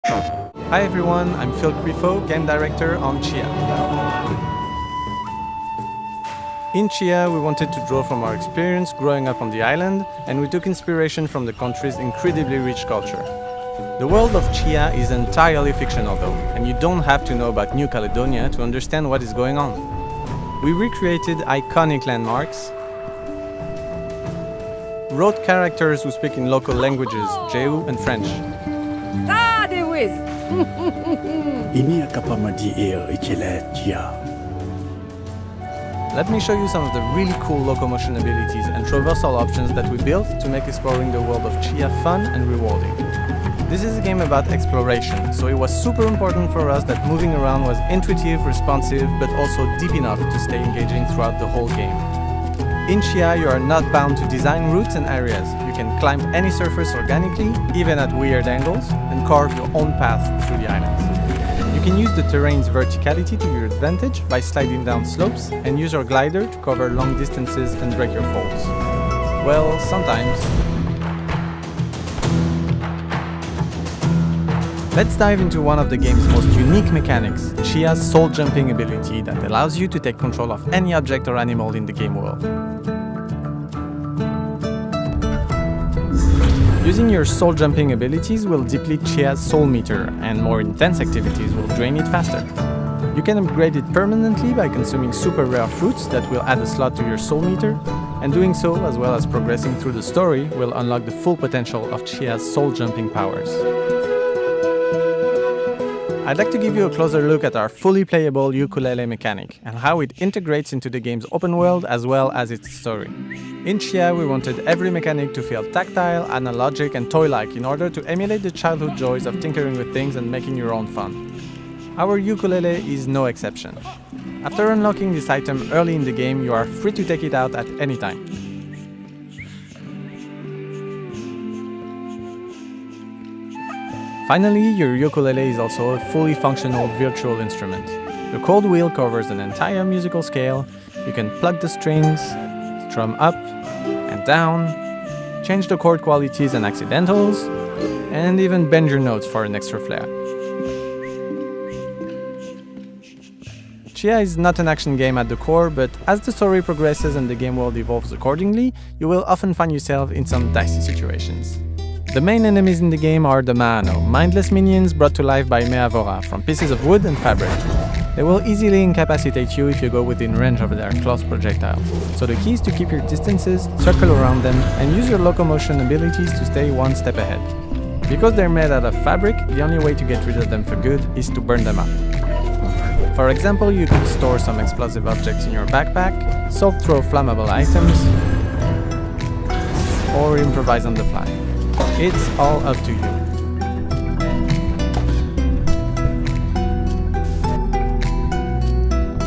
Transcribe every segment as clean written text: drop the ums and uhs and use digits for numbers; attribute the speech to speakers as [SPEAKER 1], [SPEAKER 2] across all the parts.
[SPEAKER 1] Hi everyone, I'm Phil Crifo, game director on Chia. In Chia, we wanted to draw from our experience growing up on the island, and we took inspiration from the country's incredibly rich culture. The world of Chia is entirely fictional though, and you don't have to know about New Caledonia to understand what is going on. We recreated iconic landmarks, wrote characters who speak in local languages, Jéhu and French.
[SPEAKER 2] Ini akapamadi ikile Chia.
[SPEAKER 1] Let me show you some of the really cool locomotion abilities and traversal options that we built to make exploring the world of Chia fun and rewarding. This is a game about exploration, so it was super important for us that moving around was intuitive, responsive, but also deep enough to stay engaging throughout the whole game. In Chia, you are not bound to design routes and areas. You can climb any surface organically, even at weird angles, and carve your own path through the islands. You can use the terrain's verticality to your advantage by sliding down slopes and use your glider to cover long distances and break your falls. Well, sometimes. Let's dive into one of the game's most unique mechanics, Chia's soul jumping ability that allows you to take control of any object or animal in the game world. Using your soul jumping abilities will deplete Chia's soul meter, and more intense activities will drain it faster. You can upgrade it permanently by consuming super rare fruits that will add a slot to your soul meter, and doing so, as well as progressing through the story, will unlock the full potential of Chia's soul jumping powers. I'd like to give you a closer look at our fully playable ukulele mechanic and how it integrates into the game's open world as well as its story. In Chia, we wanted every mechanic to feel tactile, analogic, and toy-like in order to emulate the childhood joys of tinkering with things and making your own fun. Our ukulele is no exception. After unlocking this item early in the game, you are free to take it out at any time. Finally, your ukulele is also a fully functional virtual instrument. The chord wheel covers an entire musical scale. You can plug the strings, strum up and down, change the chord qualities and accidentals, and even bend your notes for an extra flair. Chia is not an action game at the core, but as the story progresses and the game world evolves accordingly, you will often find yourself in some dicey situations. The main enemies in the game are the Maano, mindless minions brought to life by Meavora from pieces of wood and fabric. They will easily incapacitate you if you go within range of their claws projectile. So the key is to keep your distances, circle around them, and use your locomotion abilities to stay one step ahead. Because they're made out of fabric, the only way to get rid of them for good is to burn them up. For example, you could store some explosive objects in your backpack, soft throw flammable items, or improvise on the fly. It's all up to you.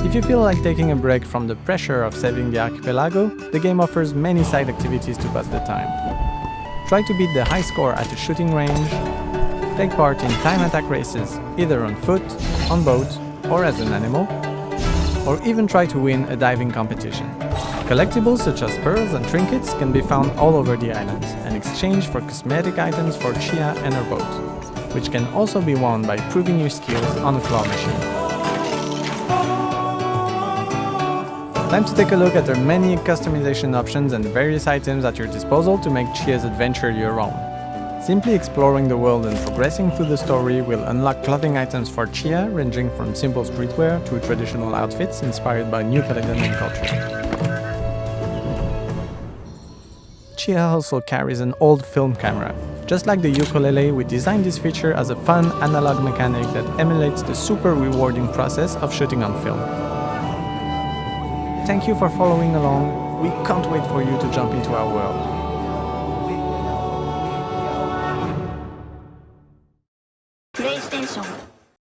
[SPEAKER 1] If you feel like taking a break from the pressure of saving the archipelago, the game offers many side activities to pass the time. Try to beat the high score at a shooting range, take part in time attack races, either on foot, on boat, or as an animal, or even try to win a diving competition. Collectibles such as pearls and trinkets can be found all over the islands and exchanged for cosmetic items for Chia and her boat, which can also be won by proving your skills on a claw machine. Time to take a look at the many customization options and various items at your disposal to make Chia's adventure your own. Simply exploring the world and progressing through the story will unlock clothing items for Chia, ranging from simple streetwear to traditional outfits inspired by New Caledonian culture. Chia also carries an old film camera. Just like the ukulele, we designed this feature as a fun analog mechanic that emulates the super rewarding process of shooting on film. Thank you for following along. We can't wait for you to jump into our world.